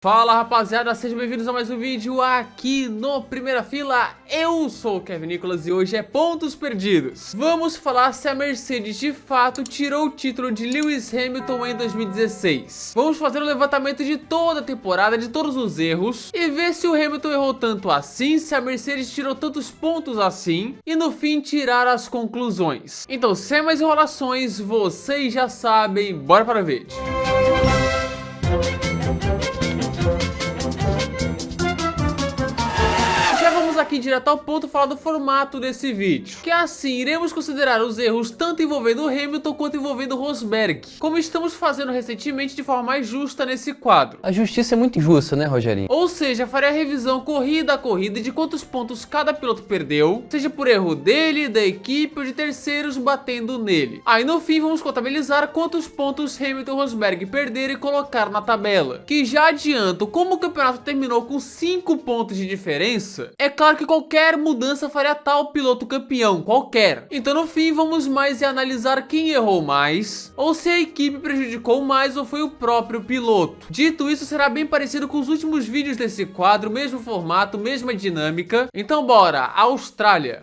Fala rapaziada, sejam bem-vindos a mais um vídeo aqui no Primeira Fila. Eu sou o Kevin Nicolas e hoje é Pontos Perdidos. Vamos falar se a Mercedes de fato tirou o título de Lewis Hamilton em 2016. Vamos fazer um levantamento de toda a temporada, de todos os erros e ver se o Hamilton errou tanto assim, se a Mercedes tirou tantos pontos assim e no fim tirar as conclusões. Então, sem mais enrolações, vocês já sabem, bora para o vídeo. Aqui direto ao ponto falar do formato desse vídeo, que assim iremos considerar os erros tanto envolvendo o Hamilton quanto envolvendo o Rosberg, como estamos fazendo recentemente de forma mais justa nesse quadro. A justiça é muito injusta, né, Rogerinho? Ou seja, farei a revisão corrida a corrida de quantos pontos cada piloto perdeu, seja por erro dele, da equipe ou de terceiros batendo nele. Aí no fim vamos contabilizar quantos pontos Hamilton e Rosberg perderam e colocar na tabela, que já adianto, como o campeonato terminou com 5 pontos de diferença, é claro que qualquer mudança faria tal piloto campeão, qualquer. Então no fim vamos mais analisar quem errou mais, ou se a equipe prejudicou mais ou foi o próprio piloto. Dito isso, será bem parecido com os últimos vídeos desse quadro, mesmo formato, mesma dinâmica. Então bora, Austrália.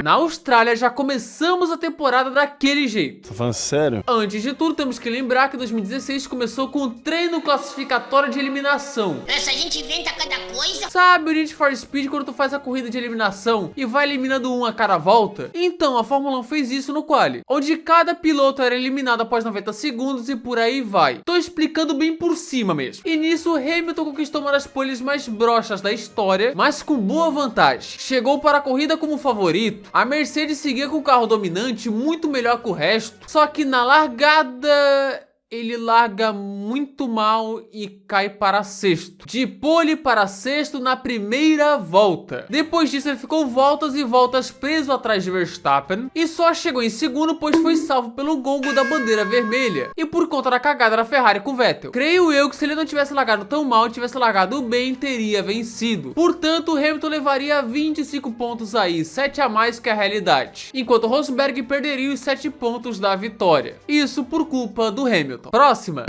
Na Austrália já começamos a temporada daquele jeito. Tá falando sério? Antes de tudo, temos que lembrar que 2016 começou com um treino classificatório de eliminação. Essa gente inventa cada coisa. Sabe o Need for Speed quando tu faz a corrida de eliminação e vai eliminando um a cada volta? Então, a Fórmula 1 fez isso no quali, onde cada piloto era eliminado após 90 segundos e por aí vai. Tô explicando bem por cima mesmo. E nisso, Hamilton conquistou uma das poles mais broxas da história, mas com boa vantagem. Chegou para a corrida como favorito. A Mercedes seguia com o carro dominante, muito melhor que o resto, só que na largada ele larga muito mal e cai para sexto. De pole para sexto na primeira volta. Depois disso ele ficou voltas e voltas preso atrás de Verstappen e só chegou em segundo pois foi salvo pelo gongo da bandeira vermelha e por conta da cagada da Ferrari com Vettel. Creio eu que se ele não tivesse largado tão mal, tivesse largado bem, teria vencido. Portanto, o Hamilton levaria 25 pontos aí, 7 a mais que a realidade, enquanto o Rosberg perderia os 7 pontos da vitória. Isso por culpa do Hamilton. Próxima.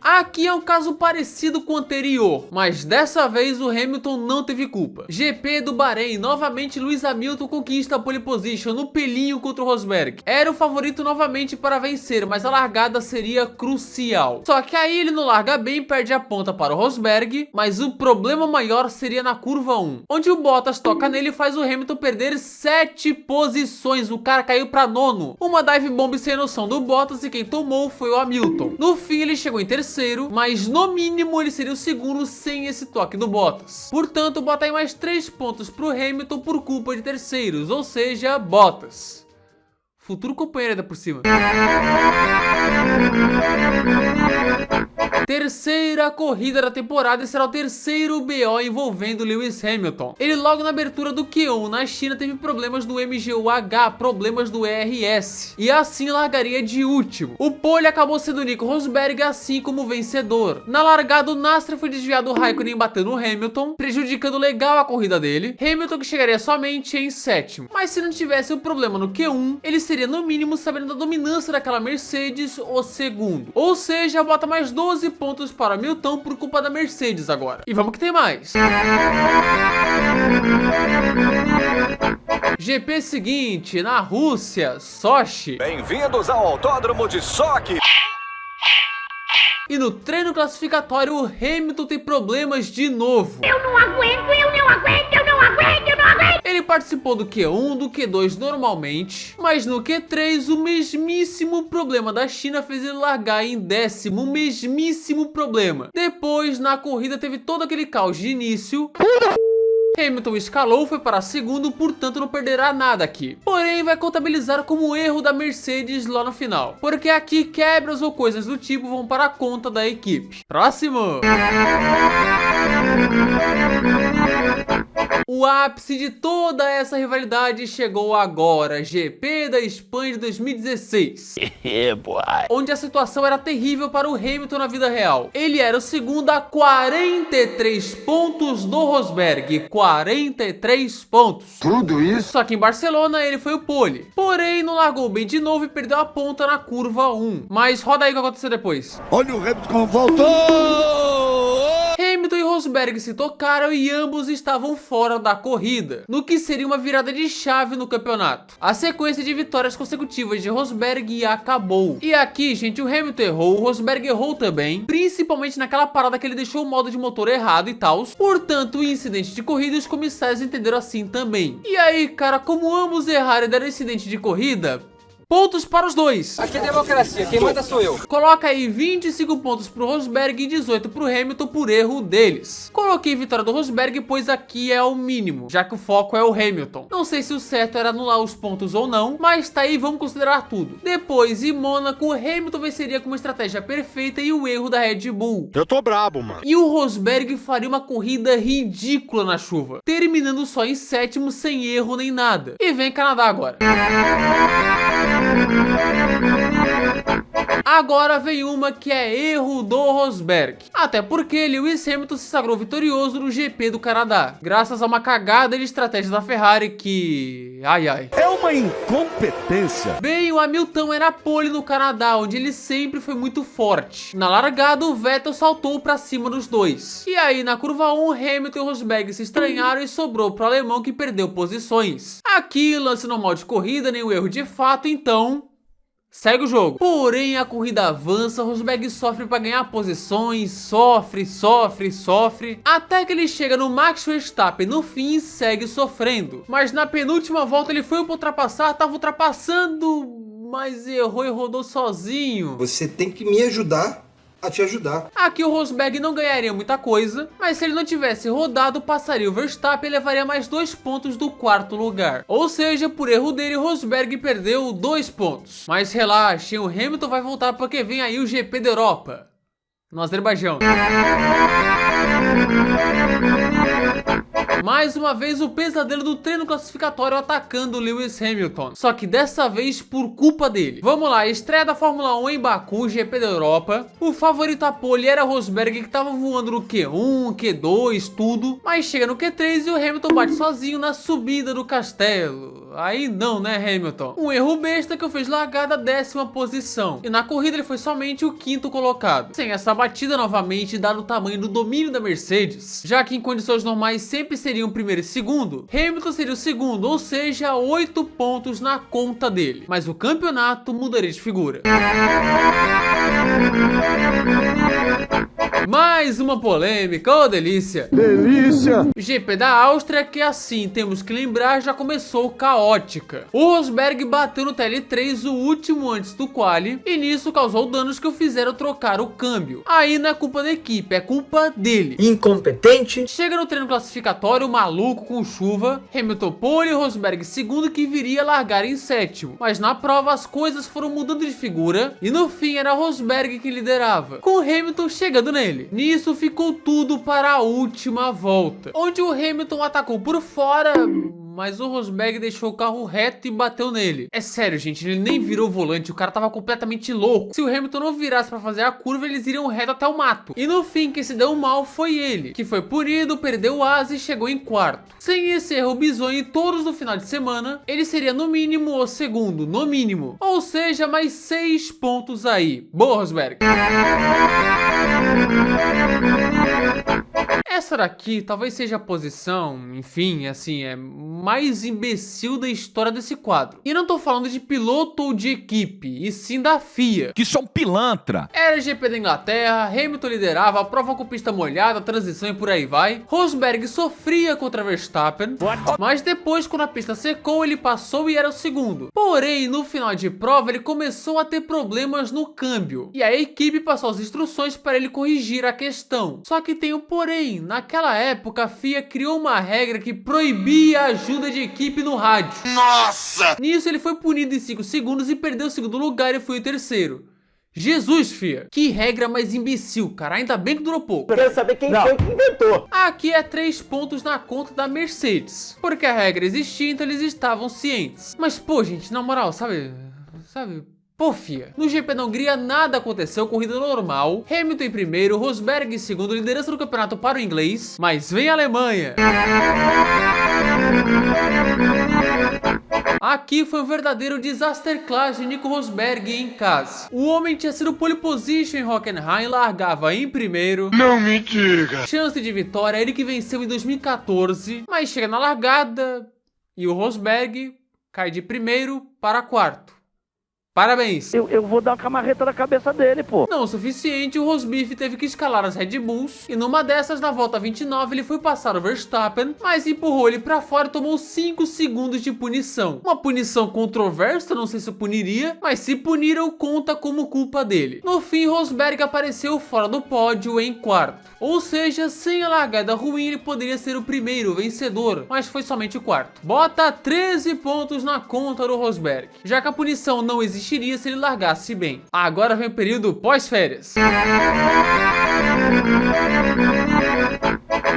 Aqui é um caso parecido com o anterior, mas dessa vez o Hamilton não teve culpa. GP do Bahrein, novamente Lewis Hamilton conquista a pole position no pelinho contra o Rosberg. Era o favorito novamente para vencer, mas a largada seria crucial. Só que aí ele não larga bem, perde a ponta para o Rosberg, mas o problema maior seria na curva 1, onde o Bottas toca nele e faz o Hamilton perder 7 posições. O cara caiu para nono. Uma dive bomb sem noção do Bottas e quem tomou foi o Hamilton. No fim ele chegou em terceiro, mas no mínimo ele seria o segundo sem esse toque do Bottas. Portanto, bota aí mais 3 pontos pro Hamilton por culpa de terceiros, ou seja, Bottas. Futuro companheiro ainda por cima. Terceira corrida da temporada e será o terceiro BO envolvendo Lewis Hamilton. Ele logo na abertura do Q1 na China teve problemas no MGU-H, problemas do ERS, e assim largaria de último. O pole acabou sendo Nico Rosberg, assim como vencedor. Na largada o Nasser foi desviado do Raikkonen batendo no Hamilton, prejudicando legal a corrida dele. Hamilton que chegaria somente em sétimo. Mas se não tivesse o problema no Q1, ele seria no mínimo, sabendo da dominância daquela Mercedes, o segundo. Ou seja, bota mais 12 pontos para Hamilton por culpa da Mercedes agora. E vamos que tem mais. GP seguinte, na Rússia, Sochi. Bem-vindos ao Autódromo de Sochi! E no treino classificatório, o Hamilton tem problemas de novo. Eu não aguento, eu não aguento, eu não aguento, eu não aguento. Ele participou do Q1, do Q2 normalmente, mas no Q3 o mesmíssimo problema da China fez ele largar em décimo, o mesmíssimo problema. Depois, na corrida, teve todo aquele caos de início. Hamilton escalou, foi para segundo, portanto não perderá nada aqui. Porém, vai contabilizar como erro da Mercedes lá no final, porque aqui quebras ou coisas do tipo vão para a conta da equipe. Próximo! O ápice de toda essa rivalidade chegou agora, GP da Espanha de 2016. Onde a situação era terrível para o Hamilton na vida real. Ele era o segundo a 43 pontos do Rosberg. 43 pontos. Tudo isso? Só que em Barcelona ele foi o pole. Porém, não largou bem de novo e perdeu a ponta na curva 1. Mas roda aí o que aconteceu depois. Olha o Hamilton voltou! Hamilton e Rosberg se tocaram e ambos estavam fora da corrida, no que seria uma virada de chave no campeonato. A sequência de vitórias consecutivas de Rosberg acabou. E aqui, gente, o Hamilton errou, o Rosberg errou também, principalmente naquela parada que ele deixou o modo de motor errado e tal. Portanto, o incidente de corrida, os comissários entenderam assim também. E aí, cara, como ambos erraram e deram incidente de corrida, pontos para os dois. Aqui é democracia, quem manda sou eu. Coloca aí 25 pontos pro Rosberg e 18 pro Hamilton por erro deles. Coloquei vitória do Rosberg, pois aqui é o mínimo, já que o foco é o Hamilton. Não sei se o certo era anular os pontos ou não, mas tá aí, vamos considerar tudo. Depois, em Mônaco, o Hamilton venceria com uma estratégia perfeita e o erro da Red Bull. Eu tô brabo, mano. E o Rosberg faria uma corrida ridícula na chuva, terminando só em sétimo sem erro nem nada. E vem Canadá agora. Agora vem uma que é erro do Rosberg. Até porque Lewis Hamilton se sagrou vitorioso no GP do Canadá, graças a uma cagada de estratégia da Ferrari que... ai. É uma incompetência. Bem, o Hamilton era pole no Canadá, onde ele sempre foi muito forte. Na largada, o Vettel saltou pra cima dos dois. E aí, na curva 1, Hamilton e Rosberg se estranharam e sobrou pro alemão, que perdeu posições. Aqui, lance normal de corrida, nenhum erro de fato, então... segue o jogo. Porém, a corrida avança, Rosberg sofre para ganhar posições, sofre, até que ele chega no Max Verstappen no fim e segue sofrendo. Mas na penúltima volta ele foi para ultrapassar, tava ultrapassando, mas errou e rodou sozinho. Você tem que me ajudar a te ajudar. Aqui o Rosberg não ganharia muita coisa, mas se ele não tivesse rodado, passaria o Verstappen e levaria mais 2 pontos do quarto lugar. Ou seja, por erro dele, o Rosberg perdeu 2 pontos. Mas relaxem, o Hamilton vai voltar porque vem aí o GP da Europa, no Azerbaijão. Mais uma vez o pesadelo do treino classificatório atacando Lewis Hamilton, só que dessa vez por culpa dele. Vamos lá, estreia da Fórmula 1 em Baku, GP da Europa. O favorito a pole era Rosberg, que tava voando no Q1, Q2, tudo, mas chega no Q3 e o Hamilton bate sozinho na subida do castelo. Aí não, né, Hamilton? Um erro besta que o fez largar da 10ª posição, e na corrida ele foi somente o 5º colocado. Sem essa batida novamente, dado o tamanho do domínio da Mercedes, já que em condições normais sempre seriam primeiro e segundo, Hamilton seria o segundo, ou seja, 8 pontos na conta dele. Mas o campeonato mudaria de figura. Mais uma polêmica, oh delícia! Delícia! GP da Áustria, que assim, temos que lembrar, já começou caótica. O Rosberg bateu no TL3, o último antes do quali, e nisso causou danos que o fizeram trocar o câmbio. Aí não é culpa da equipe, é culpa dele. Incompetente. Chega no treino classificatório, maluco com chuva, Hamilton pole e Rosberg segundo, que viria largar em sétimo. Mas na prova as coisas foram mudando de figura, e no fim era Rosberg que liderava, com Hamilton chegando nele. Nisso ficou tudo para a última volta, onde o Hamilton atacou por fora, mas o Rosberg deixou o carro reto e bateu nele. É sério, gente, ele nem virou o volante, o cara tava completamente louco. Se o Hamilton não virasse pra fazer a curva, eles iriam reto até o mato. E no fim, quem se deu mal foi ele, que foi punido, perdeu o asa e chegou em quarto. Sem esse erro bizonho, todos no final de semana, ele seria no mínimo o segundo, no mínimo. Ou seja, mais 6 pontos aí. Boa, Rosberg. Essa daqui talvez seja a posição, enfim, assim, é mais imbecil da história desse quadro. E não tô falando de piloto ou de equipe, e sim da FIA. Que são pilantra. Era GP da Inglaterra, Hamilton liderava, a prova com pista molhada, transição e por aí vai. Rosberg sofria contra Verstappen, mas depois, quando a pista secou, ele passou e era o segundo. Porém, no final de prova, ele começou a ter problemas no câmbio, e a equipe passou as instruções para ele corrigir a questão. Só que tem um porém. Naquela época, a FIA criou uma regra que proibia a ajuda de equipe no rádio. Nossa! Nisso, ele foi punido em 5 segundos e perdeu o segundo lugar e foi o terceiro. Jesus, fia. Que regra mais imbecil, cara. Ainda bem que durou pouco. Eu quero saber quem foi que inventou. Aqui é 3 pontos na conta da Mercedes. Porque a regra existia, então eles estavam cientes. Mas, pô, gente, na moral, sabe... Pô, fia. No GP da Hungria nada aconteceu, corrida normal. Hamilton em primeiro, Rosberg em segundo, liderança do campeonato para o inglês. Mas vem a Alemanha. Aqui foi um verdadeiro disaster class de Nico Rosberg em casa. O homem tinha sido pole position em Hockenheim, largava em primeiro. Não me diga. Chance de vitória, ele que venceu em 2014. Mas chega na largada e o Rosberg cai de primeiro para quarto. Parabéns! Eu vou dar uma camarreta na cabeça dele, pô. Não o suficiente, o Rosbiff teve que escalar as Red Bulls e numa dessas, na volta 29, ele foi passar o Verstappen, mas empurrou ele pra fora e tomou 5 segundos de punição. Uma punição controversa, não sei se eu puniria, mas se puniram, conta como culpa dele. No fim, Rosberg apareceu fora do pódio em quarto. Ou seja, sem a largada ruim, ele poderia ser o primeiro vencedor, mas foi somente o quarto. Bota 13 pontos na conta do Rosberg, já que a punição não existiria se ele largasse bem. Agora vem o período pós-férias.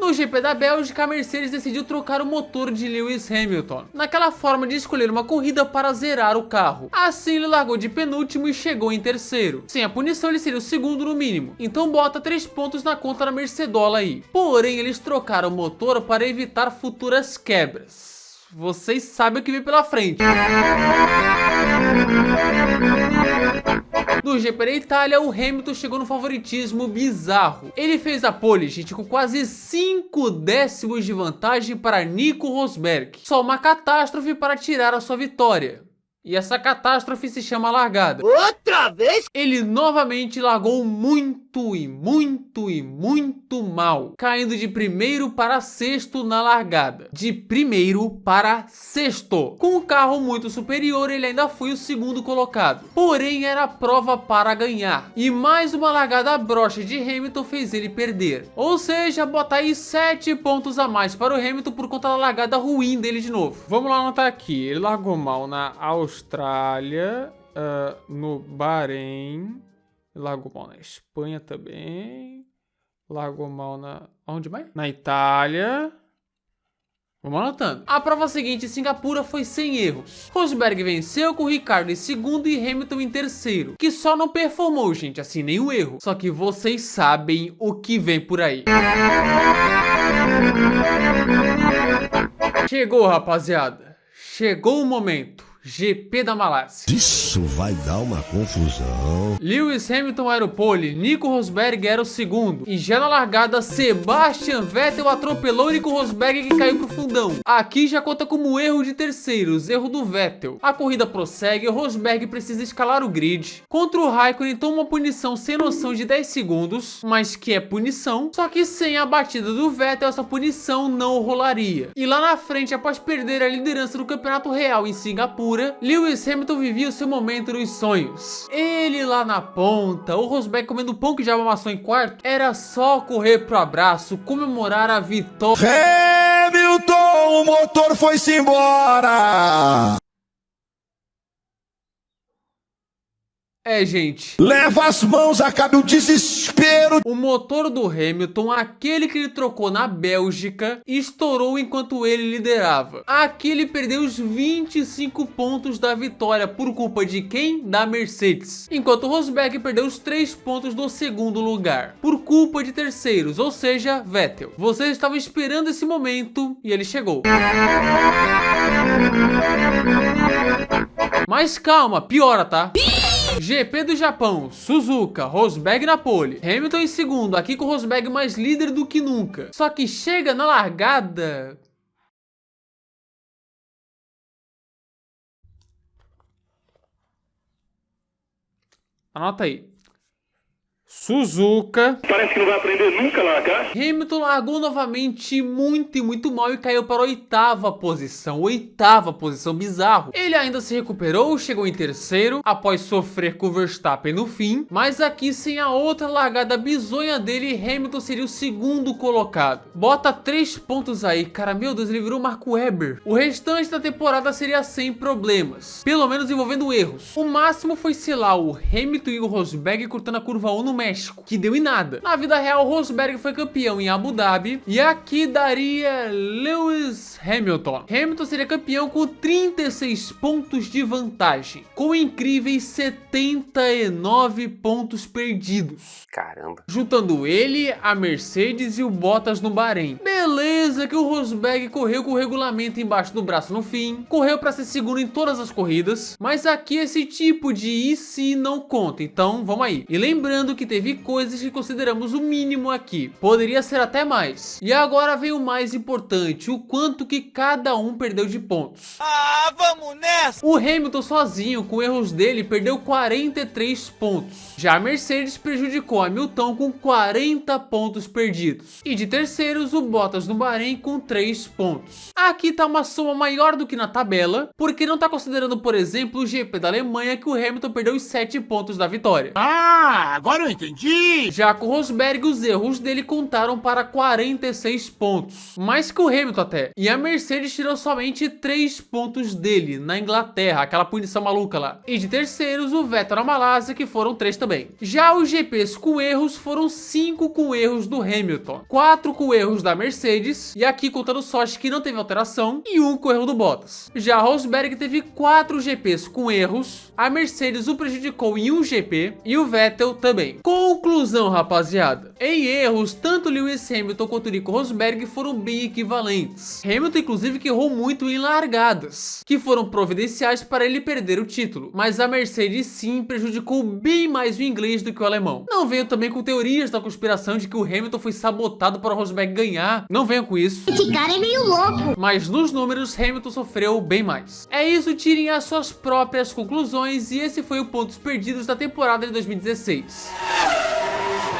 No GP da Bélgica, a Mercedes decidiu trocar o motor de Lewis Hamilton, naquela forma de escolher uma corrida para zerar o carro. Assim, ele largou de penúltimo e chegou em terceiro. Sem a punição, ele seria o segundo no mínimo. Então bota 3 pontos na conta da Mercedola aí. Porém, eles trocaram o motor para evitar futuras quebras. Vocês sabem o que vem pela frente. No GP da Itália, o Hamilton chegou no favoritismo bizarro. Ele fez a pole, gente, com quase 5 décimos de vantagem para Nico Rosberg. Só uma catástrofe para tirar a sua vitória. E essa catástrofe se chama largada. Outra vez? Ele novamente largou muito mal, caindo de primeiro para sexto na largada. De primeiro para sexto. Com um carro muito superior, ele ainda foi o segundo colocado. Porém, era prova para ganhar. E mais uma largada broxa de Hamilton fez ele perder. Ou seja, bota aí 7 pontos a mais para o Hamilton por conta da largada ruim dele de novo. Vamos lá anotar aqui. Ele largou mal na Austrália, no Bahrein, largou mal na Espanha também, largou mal na... onde mais? Na Itália. Vamos anotando. A prova seguinte em Singapura foi sem erros. Rosberg venceu com Ricciardo em segundo e Hamilton em terceiro, que só não performou, gente, assim, nenhum erro. Só que vocês sabem o que vem por aí. Chegou, rapaziada. Chegou o momento. GP da Malásia. Isso vai dar uma confusão. Lewis Hamilton era o pole, Nico Rosberg era o segundo. E já na largada, Sebastian Vettel atropelou Nico Rosberg que caiu pro fundão. Aqui já conta como erro de terceiros, erro do Vettel. A corrida prossegue, Rosberg precisa escalar o grid. Contra o Raikkonen toma uma punição sem noção de 10 segundos, mas que é punição. Só que sem a batida do Vettel, essa punição não rolaria. E lá na frente, após perder a liderança do Campeonato Real em Singapura, Lewis Hamilton vivia o seu momento dos sonhos. Ele lá na ponta, o Rosberg comendo pão que já amassou em quarto. Era só correr pro abraço, comemorar a vitória. Hamilton, o motor foi-se embora. É, gente. Leva as mãos, acabe o desespero. O motor do Hamilton, aquele que ele trocou na Bélgica, estourou enquanto ele liderava. Aqui ele perdeu os 25 pontos da vitória por culpa de quem? Da Mercedes. Enquanto o Rosberg perdeu os 3 pontos do segundo lugar, por culpa de terceiros, ou seja, Vettel. Vocês estavam esperando esse momento e ele chegou. Mas calma, piora, tá? GP do Japão, Suzuka, Rosberg na pole, Hamilton em segundo, aqui com o Rosberg mais líder do que nunca. Só que chega na largada... Anota aí. Suzuka. Parece que não vai aprender nunca a largar. Hamilton largou novamente muito mal e caiu para a oitava posição, bizarro. Ele ainda se recuperou, chegou em terceiro, após sofrer com o Verstappen no fim, mas aqui sem a outra largada bizonha dele, Hamilton seria o segundo colocado. Bota 3 pontos aí, cara, meu Deus, ele virou Marco Webber. O restante da temporada seria sem problemas, pelo menos envolvendo erros. O máximo foi, sei lá, o Hamilton e o Rosberg cortando a curva 1 no México, que deu em nada. Na vida real, o Rosberg foi campeão em Abu Dhabi, e aqui daria Lewis Hamilton. Hamilton seria campeão com 36 pontos de vantagem, com incríveis 79 pontos perdidos. Caramba. Juntando ele, a Mercedes e o Bottas no Bahrein. Beleza que o Rosberg correu com o regulamento embaixo do braço no fim, correu para ser segundo em todas as corridas, mas aqui esse tipo de e se não conta, então vamos aí. E lembrando que teve coisas que consideramos o mínimo aqui, poderia ser até mais. E agora vem o mais importante, o quanto que cada um perdeu de pontos. Ah, vamos nessa! O Hamilton sozinho, com erros dele, perdeu 43 pontos. Já a Mercedes prejudicou a Hamilton com 40 pontos perdidos. E de terceiros, o Bottas no Bahrein com 3 pontos. Aqui tá uma soma maior do que na tabela, porque não tá considerando, por exemplo, o GP da Alemanha, que o Hamilton perdeu os 7 pontos da vitória. Ah, agora eu entendi. Já com o Rosberg, os erros dele contaram para 46 pontos. Mais que o Hamilton até. E a Mercedes tirou somente 3 pontos dele, na Inglaterra, aquela punição maluca lá. E de terceiros, o Vettel na Malásia, que foram 3 também. Já os GPs com erros foram 5 com erros do Hamilton, 4 com erros da Mercedes, e aqui contando sorte que não teve alteração, e 1 com erro do Bottas. Já Rosberg teve 4 GPs com erros, a Mercedes o prejudicou em 1 GP, e o Vettel também. Conclusão, rapaziada. Em erros, tanto Lewis Hamilton quanto Nico Rosberg foram bem equivalentes. Hamilton, inclusive, que errou muito em largadas, que foram providenciais para ele perder o título, mas a Mercedes sim prejudicou bem mais o inglês do que o alemão. Não venham também com teorias da conspiração de que o Hamilton foi sabotado para o Rosberg ganhar, não venham com isso. Esse cara é meio louco. Mas nos números, Hamilton sofreu bem mais. É isso, tirem as suas próprias conclusões, e esse foi o Pontos Perdidos da temporada de 2016.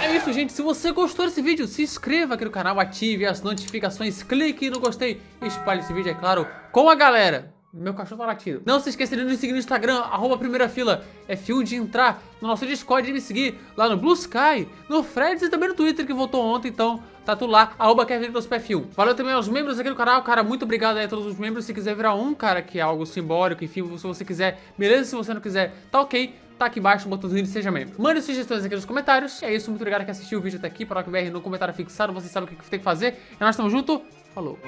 É isso, gente. Se você gostou desse vídeo, se inscreva aqui no canal, ative as notificações, clique no gostei e espalhe esse vídeo, é claro, com a galera. Meu cachorro tá latindo. Não se esqueça de nos seguir no Instagram, @primeirafila. É fio de entrar no nosso Discord e me seguir lá no Blue Sky, no Threads e também no Twitter, que voltou ontem, então tá tudo lá, @KevinDosPFil. Valeu também aos membros aqui do canal, cara, muito obrigado aí a todos os membros. Se quiser virar um, cara, que é algo simbólico, enfim, se você quiser, beleza? Se você não quiser, tá ok. Tá aqui embaixo o botãozinho de seja membro. Mande sugestões aqui nos comentários. É isso, muito obrigado que assistiu o vídeo até aqui. ParocBR no comentário fixado, você sabe o que tem que fazer. E nós estamos juntos. Falou.